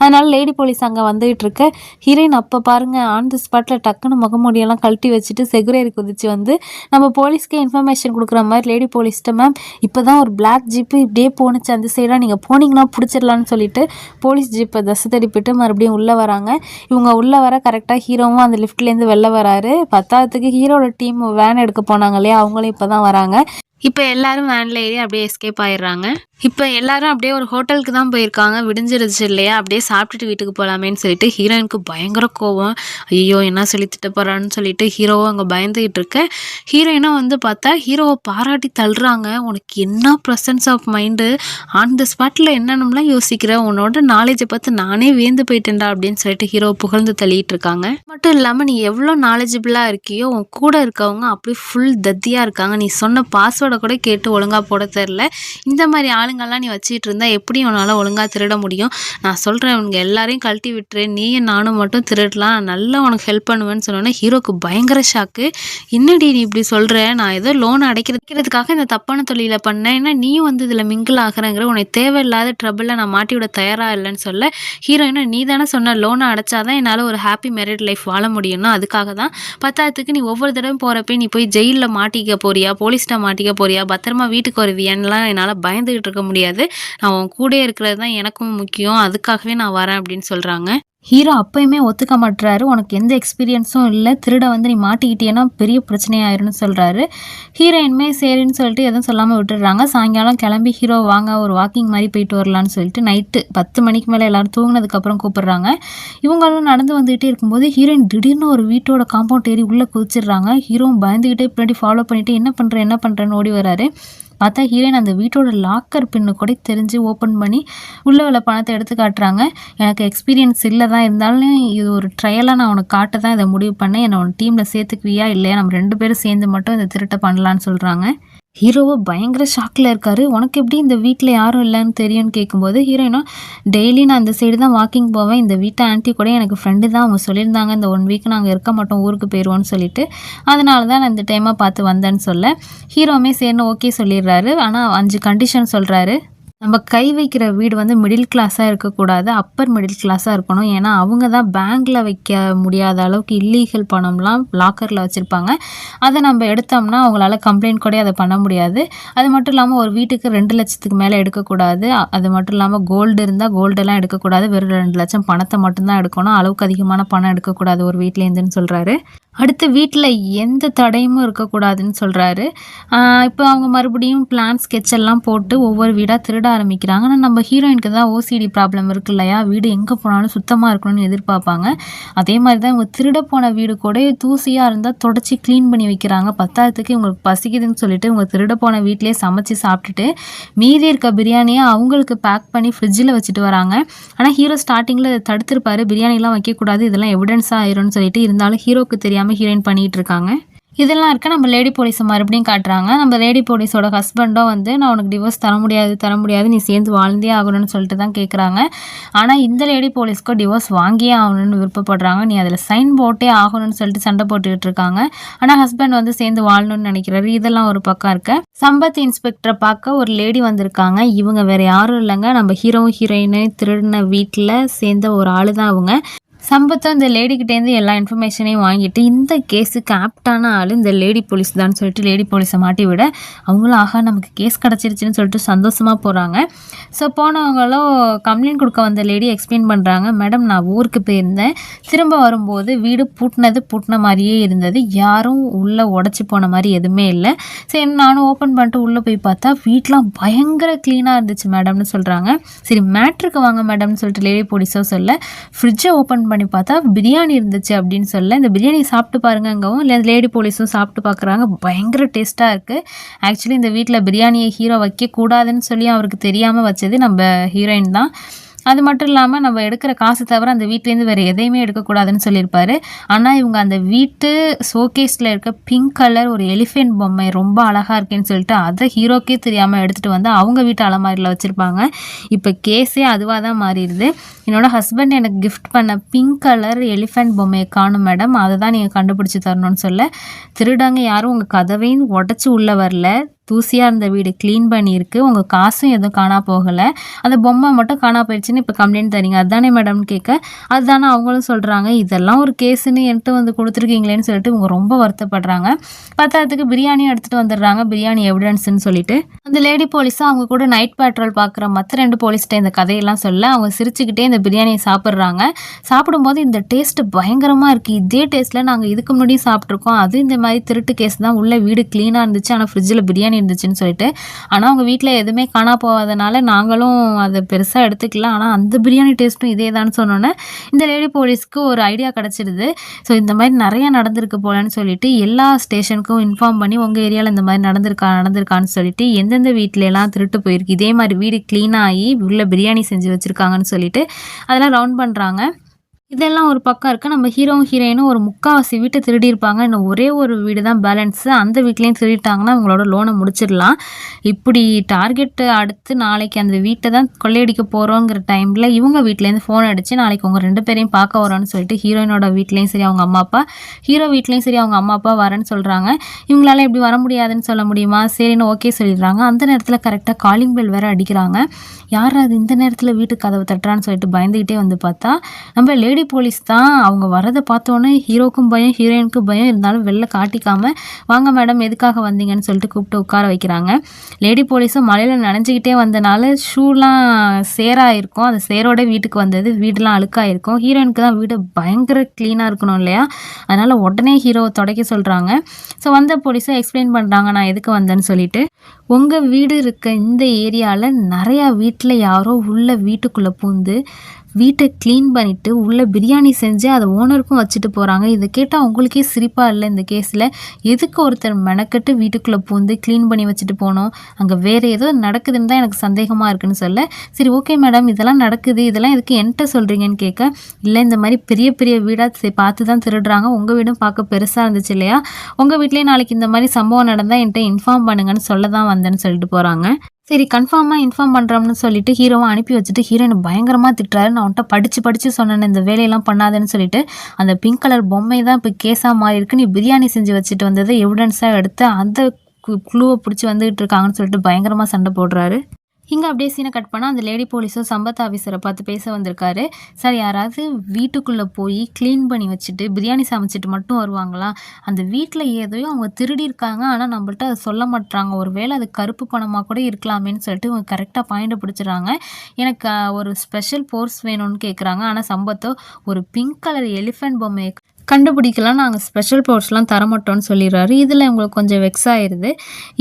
அதனால் லேடி போலீஸ் அங்கே வந்துகிட்டு இருக்க ஹீரோயின் அப்போ பாருங்கள் ஆன் தி ஸ்பாட்டில் டக்குன்னு முகமூடியெல்லாம் கழட்டி வச்சுட்டு செக்யூரிட்டி குதிச்சு வந்து நம்ம போலீஸ்க்கு இன்ஃபர்மேஷன் கொடுக்குற மாதிரி லேடி போலீஸ்கிட்ட, மேம் இப்போ தான் ஒரு பிளாக் ஜீப்பு இப்படியே போணுச்சு அந்த சைடாக, நீங்கள் போனீங்கன்னா பிடிச்சிடலான்னு சொல்லிட்டு போலீஸ் ஜீப்பை தசை தடிப்பிட்டு மறுபடியும் உள்ளே வராங்க. இவங்க உள்ளே வர கரெக்டாக ஹீரோவும் அந்த லிஃப்ட்லேருந்து வெளில வராரு. பத்தாவதுக்கு ஹீரோட டீம் வேன் எடுக்க போனாங்க இல்லையா, அவங்களும் இப்போ தான் வராங்க. இப்போ எல்லாரும் வேனில் ஏறி அப்படியே எஸ்கேப் ஆயிடுறாங்க. இப்போ எல்லாரும் அப்படியே ஒரு ஹோட்டலுக்கு தான் போயிருக்காங்க, விடிஞ்சிருச்சு இல்லையா, அப்படியே சாப்பிட்டுட்டு வீட்டுக்கு போகலாமேன்னு சொல்லிட்டு ஹீரோயினுக்கு பயங்கர கோவம். ஐயோ என்ன சொல்லி திட்ட போகிறான்னு சொல்லிட்டு ஹீரோவும் அங்கே பயந்துகிட்டு இருக்க. ஹீரோயினாக வந்து பார்த்தா ஹீரோவை பாராட்டி தள்ளுறாங்க. உனக்கு என்ன presence of mind, on the ஸ்பாட்டில் என்னென்னலாம் யோசிக்கிற, உன்னோட நாலேஜை பார்த்து நானே வியந்து போயிட்டேன்டா அப்படின்னு சொல்லிட்டு ஹீரோவை புகழ்ந்து தள்ளிட்டு இருக்காங்க. மட்டும் இல்லாமல் நீ எவ்வளோ நாலேஜபிளாக இருக்கியோ உன் கூட இருக்கவங்க அப்படி ஃபுல் தத்தியாக இருக்காங்க, நீ சொன்ன பாஸ்வேர்டை கூட கேட்டு ஒழுங்காக போட தெரில, இந்த மாதிரி ஆளுங்கள்லாம் நீ வச்சுட்டு இருந்தா எப்படி உன்னால் ஒழுங்காக திருட முடியும், நான் சொல்கிறேன் இவங்க எல்லாரையும் கழட்டி விட்டுரு, நீயும் நானும் மட்டும் திருடலாம், நல்லா உனக்கு ஹெல்ப் பண்ணுவேன்னு சொன்னோன்னே ஹீரோக்கு பயங்கர ஷாக்கு. என்னடி நீ இப்படி சொல்கிற, நான் ஏதோ லோன் அடைக்கிறதுக்காக இந்த தப்பான தொழிலை பண்ணேன், ஏன்னா நீயும் வந்து இதில் மிங்கிள் ஆகிறேங்கிற, உனக்கு தேவையில்லாத ட்ரபிளில் நான் மாட்டி விட தயாராக இல்லைன்னு சொல்ல ஹீரோயினா நீ தானே சொன்ன லோனை அடைச்சாதான் என்னால் ஒரு ஹாப்பி மேரிட் லைஃப் வாழ முடியும்னா, அதுக்காக தான் பத்தாயிரத்துக்கு நீ ஒவ்வொரு தடவை போகிறப்ப நீ போய் ஜெயிலில் மாட்டிக்க போறியா, போலீஸ்கிட்ட மாட்டிக்க போறியா, பத்திரமா வீட்டுக்கு வருவியான்லாம் என்னால் பயந்துகிட்டு இருக்க முடியாது, நான் உன் கூட இருக்கிறது தான் எனக்கும் முக்கியம், அதுக்காகவே நான் வரேன் அப்படின்னு சொல்கிறாங்க. ஹீரோ அப்பயுமே ஒத்துக்க மாட்டுறாரு, உனக்கு எந்த எக்ஸ்பீரியன்ஸும் இல்லை, திருட வந்து நீ மாட்டிக்கிட்டேன்னா பெரிய பிரச்சனையாயிருன்னு சொல்கிறாரு. ஹீரோயின்மே சரின்னு சொல்லிட்டு எதுவும் சொல்லாமல் விட்டுடுறாங்க. சாயங்காலம் கிளம்பி ஹீரோ வாங்க ஒரு வாக்கிங் மாதிரி போயிட்டு வரலான்னு சொல்லிட்டு நைட்டு 10 மணிக்கு மேலே எல்லோரும் தூங்கினதுக்கப்புறம் கூப்பிட்றாங்க. இவங்களும் நடந்து வந்துகிட்டே இருக்கும்போது ஹீரோயின் திடீர்னு ஒரு வீட்டோட காம்பவுண்ட் ஏறி உள்ளே குதிச்சிடுறாங்க. ஹீரோவும் பயந்துக்கிட்டே பின்னாடி ஃபாலோ பண்ணிவிட்டு என்ன பண்ணுறேன்னு ஓடி வராரு. பார்த்தா ஹீரோயின் அந்த வீட்டோட லாக்கர் பின்னு கூட தெரிஞ்சு ஓப்பன் பண்ணி உள்ளே உள்ள பணத்தை எடுத்து காட்டுறாங்க. எனக்கு எக்ஸ்பீரியன்ஸ் இல்லை தான், இருந்தாலும் இது ஒரு ட்ரையலாக நான் உனக்கு காட்ட தான் இதை முடிவு பண்ணேன், என்னை உன் டீமில் சேர்த்துக்குவியா இல்லையா, நம்ம 2 பேரும் சேர்ந்து மட்டும் இந்த திருட்டை பண்ணலான்னு சொல்கிறாங்க. ஹீரோவை பயங்கர ஷாக்கில் இருக்காரு. உனக்கு எப்படி இந்த வீட்டில் யாரும் இல்லைன்னு தெரியும்னு கேட்கும்போது ஹீரோயினும் டெய்லி நான் இந்த சைடு தான் வாக்கிங் போவேன், இந்த வீட்டை ஆன்ட்டி கூட எனக்கு ஃப்ரெண்டு தான், அவங்க சொல்லியிருந்தாங்க இந்த 1 வீக் நாங்கள் இருக்க மாட்டோம் ஊருக்கு போயிடுவோன்னு சொல்லிட்டு, அதனால தான் நான் இந்த டைமாக பார்த்து வந்தேன்னு சொல்ல ஹீரோவுமே சேர்ந்து ஓகே சொல்லிடுறாரு. ஆனால் 5 கண்டிஷன் சொல்கிறாரு. நம்ம கை வைக்கிற வீடு வந்து மிடில் கிளாஸாக இருக்கக்கூடாது, அப்பர் மிடில் கிளாஸாக இருக்கணும், ஏன்னா அவங்க தான் பேங்க்கில் வைக்க முடியாத அளவுக்கு இல்லீகல் பணம்லாம் லாக்கரில் வச்சுருப்பாங்க, அதை நம்ம எடுத்தோம்னா அவங்களால கம்ப்ளைண்ட் கூட அதை பண்ண முடியாது. அது மட்டும் இல்லாமல் ஒரு வீட்டுக்கு 2 லட்சத்துக்கு மேலே எடுக்கக்கூடாது, அது மட்டும் இல்லாமல் கோல்டு இருந்தால் கோல்டெல்லாம் எடுக்கக்கூடாது, வெறும் 2 லட்சம் பணத்தை மட்டும்தான் எடுக்கணும், அளவுக்கு அதிகமான பணம் எடுக்கக்கூடாது ஒரு வீட்டிலேருந்துன்னு சொல்கிறாரு. அடுத்து வீட்டில் எந்த தடையும் இருக்கக்கூடாதுன்னு சொல்கிறாரு. இப்போ அவங்க மறுபடியும் பிளான் ஸ்கெட்செல்லாம் போட்டு ஒவ்வொரு வீடாக திருட ஆரம்பிக்கிறாங்க. ஆனால் நம்ம ஹீரோயினுக்கு தான் ஓசிடி ப்ராப்ளம் இருக்கு இல்லையா, வீடு எங்கே போனாலும் சுத்தமாக இருக்கணும்னு எதிர்பார்ப்பாங்க. அதே மாதிரி தான் இவங்க திருட போன வீடு கூட தூசியாக இருந்தால் தொடச்சி க்ளீன் பண்ணி வைக்கிறாங்க. பத்தாயிரத்துக்கு இவங்களுக்கு பசிக்குதுன்னு சொல்லிட்டு இவங்க திருட போன வீட்டிலே சமைச்சு சாப்பிட்டுட்டு மீதி இருக்க பிரியாணியை அவங்களுக்கு பேக் பண்ணி ஃப்ரிட்ஜில் வச்சுட்டு வராங்க. ஆனால் ஹீரோ ஸ்டார்டிங்கில் தடுத்திருப்பாரு, பிரியாணிலாம் வைக்கக்கூடாது, இதெல்லாம் எவிடன்ஸாக ஆயிரும்னு சொல்லிட்டு, இருந்தாலும் ஹீரோக்கு தெரியாமல் ஹீரோயின் பண்ணிகிட்டு இருக்காங்க. இதெல்லாம் இருக்க நம்ம லேடி போலீஸை மறுபடியும் காட்டுறாங்க. நம்ம லேடி போலீஸோட ஹஸ்பண்டும் வந்து நான் உனக்கு டிவோர்ஸ் தர முடியாது நீ சேர்ந்து வாழ்ந்தே ஆகணும்னு சொல்லிட்டு தான் கேட்குறாங்க. ஆனால் இந்த லேடி போலீஸ்க்கு டிவோர்ஸ் வாங்கியே ஆகணும்னு விருப்பப்படுறாங்க. நீ அதில் சைன் போட்டே ஆகணும்னு சொல்லிட்டு சண்டை போட்டுக்கிட்டு இருக்காங்க. ஆனால் ஹஸ்பண்ட் வந்து சேர்ந்து வாழணும்னு நினைக்கிறாரு. இதெல்லாம் ஒரு பக்கம் இருக்க, சம்பத் இன்ஸ்பெக்டரை பார்க்க ஒரு லேடி வந்திருக்காங்க. இவங்க வேற யாரும் இல்லைங்க, நம்ம ஹீரோவும் ஹீரோயினையும் திருடின வீட்டில் சேர்ந்த ஒரு ஆளு தான் அவங்க. சம்பத்தும் இந்த லேடிக்கிட்டேருந்து எல்லா இன்ஃபர்மேஷனையும் வாங்கிட்டு இந்த கேஸுக்கு ஆப்டான ஆள் இந்த லேடி போலீஸ் தான் சொல்லிட்டு லேடி போலீஸை மாட்டி விட அவங்களும் ஆகா நமக்கு கேஸ் கிடச்சிருச்சுன்னு சொல்லிட்டு சந்தோஷமாக போகிறாங்க. ஸோ போனவங்களும் கம்ப்ளைண்ட் கொடுக்க வந்த லேடி எக்ஸ்பிளைன் பண்ணுறாங்க. மேடம் நான் ஊருக்கு போயிருந்தேன், திரும்ப வரும்போது வீடு பூட்டின மாதிரியே இருந்தது, யாரும் உள்ளே உடச்சி போன மாதிரி எதுவுமே இல்லை. சரி நானும் ஓப்பன் பண்ணிட்டு உள்ளே போய் பார்த்தா வீட்டெலாம் பயங்கர க்ளீனாக இருந்துச்சு மேடம்னு சொல்கிறாங்க. சரி மேட்ருக்கு வாங்க மேடம்னு சொல்லிட்டு லேடி போலீஸோ சொல்ல ஃப்ரிட்ஜை ஓப்பன் பண்ணி பார்த்தா பிரியாணி இருந்துச்சு அப்படின்னு சொல்ல இந்த பிரியாணி சாப்பிட்டு பாருங்கங்கவும் இல்லை லேடி போலீஸும் சாப்பிட்டு பார்க்குறாங்க. பயங்கர டேஸ்ட்டாக இருக்குது. ஆக்சுவலி இந்த வீட்டில் பிரியாணியை ஹீரோ வைக்கக்கூடாதுன்னு சொல்லி அவருக்கு தெரியாமல் வச்சது நம்ம ஹீரோயின் தான். அது மட்டும் இல்லாமல் நம்ம எடுக்கிற காசு தவிர அந்த வீட்லேருந்து வேறு எதையுமே எடுக்கக்கூடாதுன்னு சொல்லியிருப்பாரு. ஆனால் இவங்க அந்த வீட்டு ஷோகேஸில் இருக்க பிங்க் கலர் ஒரு எலிஃபென்ட் பொம்மை ரொம்ப அழகாக இருக்குன்னு சொல்லிட்டு அதை ஹீரோக்கே தெரியாமல் எடுத்துகிட்டு வந்து அவங்க வீட்டு அலமாரியில் வச்சுருப்பாங்க. இப்போ கேஸே அதுவாக தான் மாறிடுது. என்னோடய ஹஸ்பண்ட் எனக்கு கிஃப்ட் பண்ண பிங்க் கலர் எலிஃபென்ட் பொம்மையை காணும் மேடம், அதை தான் நீங்கள் கண்டுபிடிச்சி தரணும்னு சொல்ல திருடாங்க யாரும் உங்கள் கதவையும் உடச்சி உள்ளே வரல, தூசியாக இருந்த வீடு க்ளீன் பண்ணியிருக்கு, உங்கள் காசும் எதுவும் காணா போகலை, அந்த பொம்மை மட்டும் காணா போயிடுச்சுன்னு இப்போ கம்ப்ளைண்ட் தரீங்க அதுதானே மேடம்னு கேட்க அதுதானே அவங்களும் சொல்கிறாங்க. இதெல்லாம் ஒரு கேஸுன்னு என்கிட்ட வந்து கொடுத்துருக்கீங்களேன்னு சொல்லிட்டு இவங்க ரொம்ப வருத்தப்படுறாங்க. பத்தாயிரத்துக்கு பிரியாணியும் எடுத்துகிட்டு வந்துடுறாங்க, பிரியாணி எவிடன்ஸ்ன்னு சொல்லிட்டு. அந்த லேடி போலீஸும் அவங்க கூட நைட் பேட்ரோல் பார்க்குற மற்ற 2 போலீஸ்கிட்ட இந்த கதையெல்லாம் சொல்ல அவங்க சிரிச்சுக்கிட்டே இந்த பிரியாணியை சாப்பிட்றாங்க. சாப்பிடும்போது இந்த டேஸ்ட்டு பயங்கரமாக இருக்குது, இதே டேஸ்ட்டில் நாங்கள் இதுக்கு முன்னாடியும் சாப்பிட்ருக்கோம், அது இந்த மாதிரி திருட்டு கேஸ் தான், உள்ள வீடு க்ளீனாக இருந்துச்சு ஆனால் ஃப்ரிட்ஜில் பிரியாணி இருந்துச்சுன்னு சொல்லிட்டு. ஆனால் அவங்க வீட்டில் எதுவுமே காணா போகாதனால நாங்களும் அதை பெருசாக எடுத்துக்கல, ஆனால் அந்த பிரியாணி டேஸ்ட்டும் இதே தான் சொன்னோன்னே இந்த லேடி போலீஸ்க்கு ஒரு ஐடியா கிடச்சிடுது. ஸோ இந்த மாதிரி நிறையா நடந்திருக்கு போலன்னு சொல்லிட்டு எல்லா ஸ்டேஷனுக்கும் இன்ஃபார்ம் பண்ணி உங்கள் ஏரியாவில் இந்த மாதிரி நடந்திருக்கான்னு சொல்லிட்டு எந்தெந்த வீட்டிலலாம் திருட்டு போயிருக்கு, இதே மாதிரி வீடு க்ளீனாகி உள்ள பிரியாணி செஞ்சு வச்சுருக்காங்கன்னு சொல்லிட்டு அதெல்லாம் ரவுண்ட் பண்ணுறாங்க. இதெல்லாம் ஒரு பக்கம் இருக்குது. நம்ம ஹீரோவும் ஹீரோயினும் ஒரு 3/4 வீட்டை திருடியிருப்பாங்க, இன்னும் ஒரே ஒரு வீடு தான் பேலன்ஸு, அந்த வீட்லேயும் திருடிட்டாங்கன்னா அவங்களோட லோனை முடிச்சிடலாம். இப்படி டார்கெட்டு அடுத்து நாளைக்கு அந்த வீட்டை தான் கொள்ளையடிக்க போகிறோங்கிற டைமில் இவங்க வீட்டிலேருந்து ஃபோன் அடித்து நாளைக்கு உங்கள் 2 பேரையும் பார்க்க வரோன்னு சொல்லிட்டு ஹீரோயினோட வீட்லேயும் சரி அவங்க அம்மா அப்பா, ஹீரோ வீட்லேயும் சரி அவங்க அம்மா அப்பா வரேன்னு சொல்கிறாங்க. இவங்களால இப்படி வர முடியாதுன்னு சொல்ல முடியுமா, சரின்னு ஓகே சொல்லிடுறாங்க. அந்த நேரத்தில் கரெக்டாக காலிங் பெல் வேறு அடிக்கிறாங்க. யார் அது இந்த நேரத்தில் வீட்டுக்கு கதவை தட்டுறான்னு சொல்லிட்டு பயந்துக்கிட்டே வந்து பார்த்தா நம்ம லேடி போலீஸ் தான். அவங்க வரதை பார்த்தோன்னே ஹீரோக்கும் பயம் ஹீரோயினுக்கும் பயம், இருந்தாலும் வெளில காட்டிக்காமல் வாங்க மேடம் எதுக்காக வந்தீங்கன்னு சொல்லிட்டு கூப்பிட்டு உட்கார வைக்கிறாங்க. லேடி போலீஸும் மழையில் நனைஞ்சிக்கிட்டே வந்தனால ஷூலாம் சேராக இருக்கும், அந்த சேரோட வீட்டுக்கு வந்தது, வீடெலாம் அழுக்காயிருக்கும். ஹீரோயினுக்கு தான் வீடு பயங்கர க்ளீனாக இருக்கணும் இல்லையா, அதனால் உடனே ஹீரோவை துடைக்க சொல்கிறாங்க. ஸோ வந்த போலீஸை எக்ஸ்பிளைன் பண்ணுறாங்க நான் எதுக்கு வந்தேன்னு சொல்லிட்டு. உங்கள் வீடு இருக்க இந்த ஏரியாவில் நிறையா வீட்டில் யாரோ உள்ள வீட்டுக்குள்ளே பூந்து வீட்டை க்ளீன் பண்ணிவிட்டு உள்ளே பிரியாணி செஞ்சு அதை ஓனருக்கும் வச்சுட்டு போகிறாங்க. இதை கேட்டால் உங்களுக்கே சிரிப்பாக இல்லை, இந்த கேஸில் எதுக்கு ஒருத்தர் மெனக்கட்டு வீட்டுக்குள்ளே பூந்து க்ளீன் பண்ணி வச்சுட்டு போனோம், அங்கே வேறு ஏதோ நடக்குதுன்னு தான் எனக்கு சந்தேகமாக இருக்குன்னு சொல்ல சரி ஓகே மேடம் இதெல்லாம் நடக்குது, இதெல்லாம் எதுக்கு என்கிட்ட சொல்கிறீங்கன்னு கேட்க இல்லை இந்த மாதிரி பெரிய பெரிய வீடாக பார்த்து தான் திருடுறாங்க, உங்கள் வீடும் பார்க்க பெருசாக இருந்துச்சு இல்லையா, உங்கள் வீட்லேயே நாளைக்கு இந்த மாதிரி சம்பவம் நடந்தால் என்கிட்ட இன்ஃபார்ம் பண்ணுங்கன்னு சொல்ல தான் வந்தேன்னு சொல்லிட்டு போகிறாங்க. சரி கன்ஃபார்மாக இன்ஃபார்ம் பண்ணுறோம்னு சொல்லிட்டு ஹீரோவை அனுப்பி வச்சுட்டு ஹீரோயினை பயங்கரமாக திட்டுறாரு. நான் அவன்கிட்ட படித்து சொன்னேன் இந்த வேலையெல்லாம் பண்ணாதுன்னு சொல்லிட்டு. அந்த பிங்க் கலர் பொம்மை தான் இப்போ கேஸாக மாறி இருக்கு, நீ பிரியாணி செஞ்சு வச்சுட்டு வந்ததை எவிடன்ஸாக எடுத்து அந்த குழுவை பிடிச்சி வந்துகிட்டு இருக்காங்கன்னு சொல்லிட்டு பயங்கரமாக சண்டை போடுறாரு. இங்கே அப்படியே சீனை கட் பண்ணால் அந்த லேடி போலீஸும் சம்பத் ஆஃபீஸரை பார்த்து பேச வந்திருக்காரு. சார் யாராவது வீட்டுக்குள்ளே போய் க்ளீன் பண்ணி வச்சுட்டு பிரியாணி சமைச்சிட்டு மட்டும் வருவாங்களா, அந்த வீட்டில் ஏதோ அவங்க திருடி இருக்காங்க ஆனால் நம்மள்ட்ட அதை சொல்ல மாட்டாங்க, ஒரு வேளை அது கருப்பு பணமாக கூட இருக்கலாமேன்னு சொல்லிட்டு இவங்க கரெக்டாக பாயிண்டை பிடிச்சிடுறாங்க. எனக்கு ஒரு ஸ்பெஷல் போர்ஸ் வேணும்னு கேட்குறாங்க. ஆனால் சம்பத்தோ ஒரு பிங்க் கலர் எலிஃபென்ட் பொம்மையை கண்டுபிடிக்கலாம், நாங்கள் ஸ்பெஷல் பவர்ஸ்லாம் தரமாட்டோம்னு சொல்லிடுறாரு. இதில் உங்களுக்கு கொஞ்சம் வெக்ஸ் ஆயிடுது.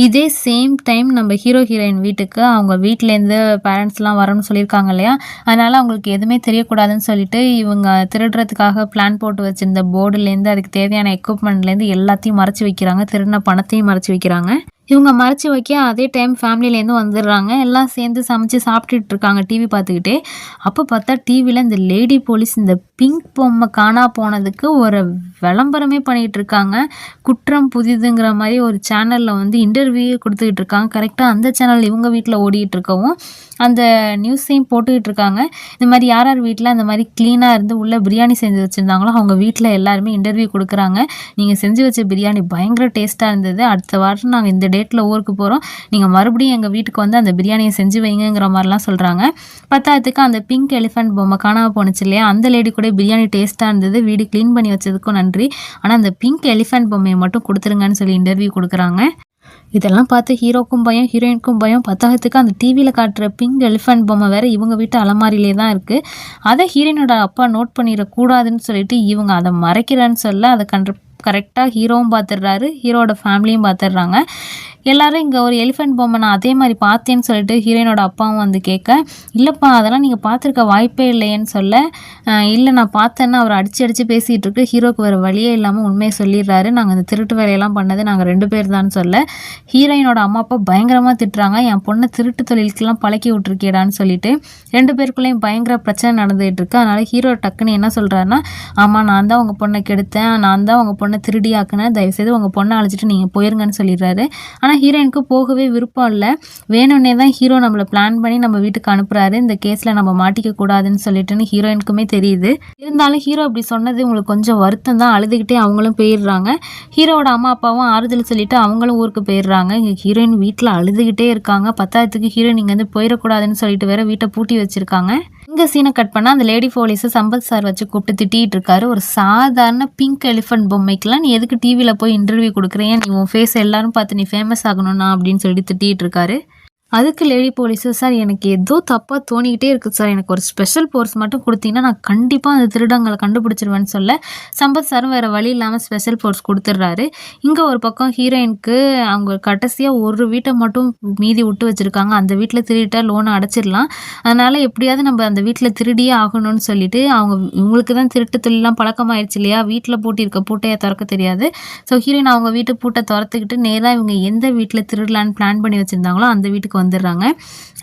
இதே சேம் டைம் நம்ம ஹீரோ ஹீரோயின் வீட்டுக்கு அவங்க வீட்டிலேருந்து பேரண்ட்ஸ்லாம் வரணும்னு சொல்லியிருக்காங்க இல்லையா, அதனால் அவங்களுக்கு எதுவுமே தெரியக்கூடாதுன்னு சொல்லிட்டு இவங்க திருடுறதுக்காக பிளான் போட்டு வச்சுருந்த போர்டுலேருந்து அதுக்கு தேவையான எக்யூப்மெண்ட்லேருந்து எல்லாத்தையும் மறைச்சி வைக்கிறாங்க, திருடின பணத்தையும் மறைச்சி வைக்கிறாங்க. இவங்க மறைச்சு வைக்க அதே டைம் ஃபேமிலிலேருந்து வந்துடுறாங்க. எல்லாம் சேர்ந்து சமைச்சு சாப்பிட்டுட்டு இருக்காங்க டிவி பார்த்துக்கிட்டே. அப்போ பார்த்தா டிவியில் இந்த லேடி போலீஸ் இந்த பிங்க் பொம்மை காணா போனதுக்கு ஒரு விளம்பரமே பண்ணிகிட்டு இருக்காங்க. குற்றம் புதிதுங்கிற மாதிரி ஒரு சேனலில் வந்து இன்டர்வியூ கொடுத்துக்கிட்டு இருக்காங்க. கரெக்டாக அந்த சேனல் இவங்க வீட்டில் ஓடிக்கிட்டு இருக்கவும் அந்த நியூஸையும் போட்டுக்கிட்டு இருக்காங்க. இந்த மாதிரி யார் யார் வீட்டில் அந்த மாதிரி க்ளீனாக இருந்து உள்ளே பிரியாணி செஞ்சு வச்சுருந்தாங்களோ அவங்க வீட்டில் எல்லாருமே இன்டர்வியூ கொடுக்குறாங்க. நீங்கள் செஞ்சு வச்ச பிரியாணி பயங்கர டேஸ்ட்டாக இருந்தது. அடுத்த வாரம் நாங்கள் இந்த டேட்டில் ஊருக்கு போகிறோம். நீங்கள் மறுபடியும் எங்கள் வீட்டுக்கு வந்து அந்த பிரியாணியை செஞ்சு வைங்கிற மாதிரிலாம் சொல்கிறாங்க. பத்தாததுக்கு அந்த பிங்க் எலிஃபென்ட் பொம்மை காணாமல் போணுச்சு இல்லையா, அந்த லேடி கூட பிரியாணி டேஸ்ட்டாக இருந்தது, வீடு க்ளீன் பண்ணி வச்சதுக்கும் நன்றி, ஆனால் அந்த பிங்க் எலிஃபென்ட் பொம்மையை மட்டும் கொடுத்துருங்கன்னு சொல்லி இன்டர்வியூ கொடுக்குறாங்க. இதெல்லாம் பார்த்து ஹீரோக்கும் பயம், ஹீரோயினுக்கும் பயம். பத்தாததுக்கு அந்த டிவியில் காட்டுற பிங்க் எலிஃபென்ட் பொம்மை வேறு இவங்க வீட்டு அலமாரியிலே தான் இருக்குது. அதை ஹீரோயினோட அப்பா நோட் பண்ணிடக்கூடாதுன்னு சொல்லிட்டு இவங்க அதை மறைக்கிறேன்னு சொல்ல அதை கரெக்டாக ஹீரோவும் பார்த்துடுறாரு, ஹீரோட ஃபேமிலியும் பார்த்துடுறாங்க. எல்லாரும் இங்கே ஒரு எலிஃபென்ட் பொம்மை நான் அதே மாதிரி பார்த்தேன்னு சொல்லிட்டு ஹீரோயினோட அப்பாவும் வந்து கேட்க, இல்லைப்பா அதெல்லாம் நீங்கள் பார்த்துருக்க வாய்ப்பே இல்லையேன்னு சொல்ல, இல்லை நான் பார்த்தேன்னா அவர் அடித்து பேசிகிட்டு இருக்கு. ஹீரோக்கு வேறு வழியே இல்லாமல் உண்மையை சொல்லிடுறாரு, நாங்கள் அந்த திருட்டு வேலையெல்லாம் பண்ணது நாங்கள் 2 பேர் தான் சொல்ல, ஹீரோயினோட அம்மா அப்பா பயங்கரமாக திட்டுறாங்க, என் பொண்ணை திருட்டு தொழிலுக்கெல்லாம் பழக்கி விட்டுருக்கேடான்னு சொல்லிட்டு 2 பேருக்குள்ளேயும் பயங்கர பிரச்சனை நடந்துகிட்டு இருக்கு. அதனால் ஹீரோ டக்குன்னு என்ன சொல்கிறாருன்னா, ஆமாம் நான் தான் உங்கள் பொண்ணை கெடுத்தேன், நான் தான் உங்கள் பொண்ணை திருடி ஆக்குனேன், தயவுசெய்து உங்கள் பொண்ணை அழைச்சிட்டு நீங்கள் போயிருங்கன்னு சொல்லிடுறாரு. ஆனால் ஹீரோயினுக்கு போகவே விருப்பம் இல்லை. வேணும்னே தான் ஹீரோ நம்மளை பிளான் பண்ணி நம்ம வீட்டுக்கு அனுப்புகிறாரு, இந்த கேஸில் நம்ம மாட்டிக்க கூடாதுன்னு சொல்லிட்டுன்னு ஹீரோயினுக்குமே தெரியுது. இருந்தாலும் ஹீரோ அப்படி சொன்னது உங்களுக்கு கொஞ்சம் வருத்தம் தான். அழுதுகிட்டே அவங்களும் போயிடுறாங்க. ஹீரோவோட அம்மா அப்பாவும் ஆறுதல் சொல்லிட்டு அவங்களும் ஊருக்கு போயிடுறாங்க. இங்கே ஹீரோயின் வீட்டில் அழுதுகிட்டே இருக்காங்க. பத்தாயிரத்துக்கு ஹீரோயின் இங்கே வந்து போயிடக்கூடாதுன்னு சொல்லிட்டு வேற வீட்டை பூட்டி வச்சிருக்காங்க. இங்கே சீனை கட் பண்ணால் அந்த லேடி போலீஸை சம்பத் சார் வச்சு கூப்பிட்டு திட்டிகிட்டு இருக்காரு. ஒரு சாதாரண பிங்க் எலிஃபென்ட் பொம்மைக்கெலாம் நீ எதுக்கு டிவியில் போய் இன்டர்வியூ கொடுக்குறேன், நீ உன் ஃபேஸ் எல்லாரும் பார்த்து நீ ஃபேமஸ் ஆகணும்னா அப்படின்னு சொல்லி திட்டிகிட்டு இருக்காரு. அதுக்கு லேடி போலீஸு, சார் எனக்கு ஏதோ தப்பாக தோணிக்கிட்டே இருக்குது சார், எனக்கு ஒரு ஸ்பெஷல் ஃபோர்ஸ் மட்டும் கொடுத்தீங்கன்னா நான் கண்டிப்பாக அந்த திருடங்களை கண்டுபிடிச்சிருவேன்னு சொல்ல, சம்பத் சாரும் வேறு வழி இல்லாமல் ஸ்பெஷல் ஃபோர்ஸ் கொடுத்துட்றாரு. இங்கே ஒரு பக்கம் ஹீரோயினுக்கு அவங்க கடைசியாக ஒரு வீட்டை மட்டும் மீதி விட்டு வச்சுருக்காங்க. அந்த வீட்டில் திருடிட்டா லோனை அடைச்சிடலாம், அதனால் எப்படியாவது நம்ம அந்த வீட்டில் திருடியே ஆகணும்னு சொல்லிட்டு இவங்களுக்கு தான் திருட்டு தொழிலாம் பழக்கமாயிடுச்சு இல்லையா, வீட்டில் பூட்டியிருக்க பூட்டையை திறக்க தெரியாது. ஸோ ஹீரோயின் அவங்க வீட்டு பூட்டை திறத்துக்கிட்டு நேராக இவங்க எந்த வீட்டில் திருடலான்னு பிளான் பண்ணி வச்சுருந்தாங்களோ அந்த வீட்டுக்கு வந்துடுறாங்க.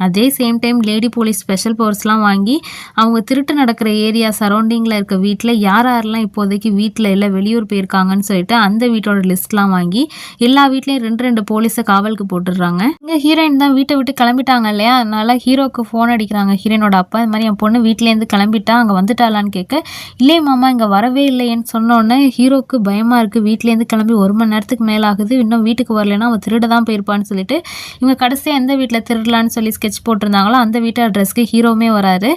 அதே same time lady police special பவர்ஸ்லாம் வாங்கி அவங்க திருட்டு நடக்கிற ஏரியா சரௌண்டிங்கில் இருக்க வீட்டில் யாரெல்லாம் இப்போதைக்கு வீட்டில் இல்லை வெளியூர் போயிருக்காங்கன்னு சொல்லிட்டு அந்த வீட்டோட லிஸ்ட்லாம் வாங்கி எல்லா வீட்லேயும் 2 போலீஸை காவலுக்கு போட்டுடுறாங்க. இங்கே ஹீரோயின் தான் வீட்டை விட்டு கிளம்பிட்டாங்க இல்லையா, அதனால ஹீரோக்கு ஃபோன் அடிக்கிறாங்க ஹீரோனோட அப்பா. இந்த மாதிரி என் பொண்ணு வீட்டிலேருந்து கிளம்பிட்டா, அங்கே வந்துட்டாளான்னு கேட்க, இல்லையே மாமா இங்கே வரவே இல்லையேன்னு சொன்னோன்னே ஹீரோக்கு பயமாக இருக்குது. வீட்டிலேருந்து கிளம்பி 1 மணி நேரத்துக்கு மேலே ஆகுது, இன்னும் வீட்டுக்கு வரலைன்னா அவன் திருட தான் போயிருப்பான்னு சொல்லிட்டு இவங்க கடைசியாக எந்த வீட்டில் திருடலான்னு சொல்லி ஸ்கெட்ச் போட்டிருந்தாங்களோ அந்த வீட்டு அட்ரஸ்க்கு ஹீரோவுமே வராரு.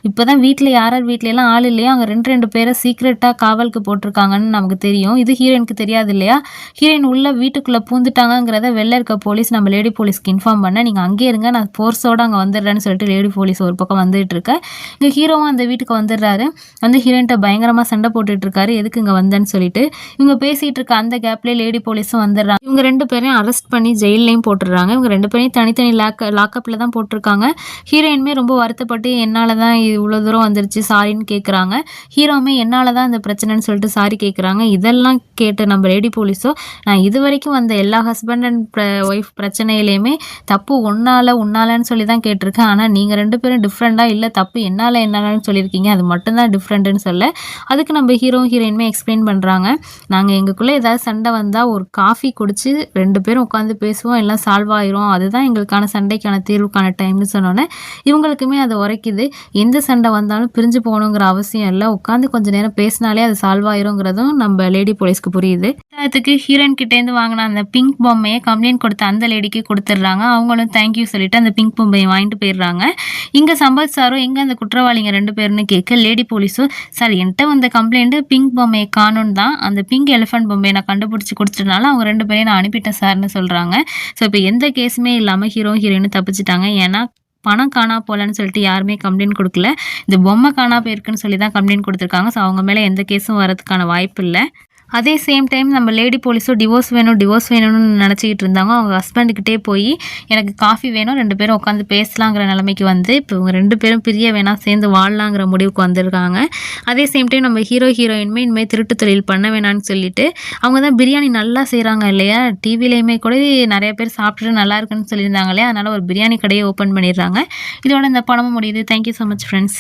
இப்போ தான் வீட்டில் யார் வீட்லையெல்லாம் ஆள் இல்லையா, அங்கே 2 பேரை சீக்ரெட்டாக காவலுக்கு போட்டிருக்காங்கன்னு நமக்கு தெரியும். இது ஹீரோயினுக்கு தெரியாது இல்லையா. ஹீரோயின் உள்ள வீட்டுக்குள்ளே பூந்துட்டாங்கிறத வெளில இருக்க போலீஸ் நம்ம லேடி போலீஸ்க்கு இன்ஃபார்ம் பண்ண, நீங்கள் அங்கே இருங்க நான் ஃபோர்ஸோடு அங்கே வந்துடுறேன்னு சொல்லிட்டு லேடி போலீஸ் ஒரு பக்கம் வந்துட்டு இருக்க, இங்கே ஹீரோவும் அந்த வீட்டுக்கு வந்துடுறாரு. வந்து ஹீரோயின்ட்ட பயங்கரமாக சண்டை போட்டுட்டு இருக்காரு, எதுக்கு இங்கே வந்தேன்னு சொல்லிட்டு. இவங்க பேசிகிட்டு இருக்க அந்த கேப்லேயே லேடி போலீஸும் வந்துடுறாங்க. இவங்க 2 பேரையும் அரெஸ்ட் பண்ணி ஜெயிலையும் போட்டுடுறாங்க. இவங்க 2 பேரையும் தனித்தனி லாக்கப்பில் தான் போட்டிருக்காங்க. ஹீரோயினுமே ரொம்ப வருத்தப்பட்டு என்னால் தான் இவ்வளோ தூரம் வந்துருச்சு சாரின்னு கேட்குறாங்க. ஹீரோவுமே என்னால் தான் இந்த பிரச்சனைன்னு சொல்லிட்டு சாரி கேட்குறாங்க. இதெல்லாம் கேட்டு நம்ம லேடி போலீஸோ, நான் இது வரைக்கும் வந்த எல்லா ஹஸ்பண்ட் அண்ட் ஒய்ஃப் பிரச்சனையிலையுமே தப்பு உன்னாலன்னு சொல்லி தான் கேட்டிருக்கேன், ஆனால் நீங்கள் 2 பேரும் டிஃப்ரெண்ட்டாக இல்லை தப்பு என்னாலன்னு சொல்லியிருக்கீங்க, அது மட்டும்தான் டிஃப்ரெண்ட்டுன்னு சொல்ல, அதுக்கு நம்ம ஹீரோயினுமே எக்ஸ்பிளைன் பண்ணுறாங்க. நாங்கள் எங்களுக்குள்ளே ஏதாவது சண்டை வந்தால் ஒரு காஃபி குடிச்சு 2 பேரும் உட்காந்து பேசுவோம், எல்லாம் சால்வ் ஆயிரும், அதுதான் எங்களுக்கான சண்டைக்கான தீர்வுக்கான டைம்னு சொன்னோன்னே இவங்களுக்குமே அது உரைக்குது. எந்த சண்டை வந்தாலும் பிரிஞ்சு போகணுங்கிற அவசியம் இல்லை, உட்காந்து கொஞ்சம் நேரம் பேசினாலே அது சால்வ் ஆயிருங்கிறதும் நம்ம லேடி போலீஸ்க்கு புரியுது. அதுக்கு ஹீரோயின் கிட்டேருந்து வாங்கின அந்த பிங்க் பொம்மையை கம்ப்ளைண்ட் கொடுத்த அந்த லேடிக்கு கொடுத்துட்றாங்க. அவங்களும் தேங்க்யூ சொல்லிட்டு அந்த பிங்க் பொம்மையை வாங்கிட்டு போயிடுறாங்க. இங்கே சம்பத் சாரும் எங்கே அந்த குற்றவாளிங்க 2 பேருன்னு கேட்க, லேடி போலீஸும் சார் என்கிட்ட வந்த கம்ப்ளைண்ட்டு பிங்க் பொம்மையை காணுன்னு தான், அந்த பிங்க் எலிஃபென்ட் பொம்மையை நான் கண்டுபிடிச்சி கொடுத்துட்டனால அவங்க 2 பேரையும் நான் அனுப்பிட்டேன் சார்னு சொல்கிறாங்க. ஸோ இப்போ எந்த கேஸுமே இல்லாமல் ஹீரோயினும் தப்பிச்சிட்டாங்க. ஏன்னா பணம் காணா போலன்னு சொல்லிட்டு யாருமே கம்ப்ளைண்ட் கொடுக்கல, இந்த பொம்மை காணா போயிருக்குன்னு சொல்லி தான் கம்ப்ளைண்ட் கொடுத்துருக்காங்க. ஸோ அவங்க மேலே எந்த கேஸும் வரதுக்கான வாய்ப்பு இல்லை. அதே சேம் டைம் நம்ம லேடி போலீஸும் டிவோர்ஸ் வேணும்னு நினச்சிக்கிட்டு இருந்தாங்க. அவங்க ஹஸ்பண்டுக்கிட்டே போய் எனக்கு காஃபி வேணும், 2 பேரும் உட்காந்து பேசலாங்கிற நிலைமைக்கு வந்து இப்போ இவங்க 2 பேரும் பிரிய வேணாம், சேர்ந்து வாழலாங்கிற முடிவுக்கு வந்திருக்காங்க. அதே சேம் டைம் நம்ம ஹீரோயினுமே இனிமேல் திருட்டு தொழில் பண்ண வேணான்னு சொல்லிட்டு அவங்க தான் பிரியாணி நல்லா செய்கிறாங்க இல்லையா, டிவிலையுமே கூட நிறைய பேர் சாப்பிட்டுட்டு நல்லா இருக்குன்னு சொல்லியிருந்தாங்க இல்லையா, அதனால் ஒரு பிரியாணி கடையை ஓப்பன் பண்ணிடுறாங்க. இதோட இந்த படமும் முடியுது. Thank you so much friends.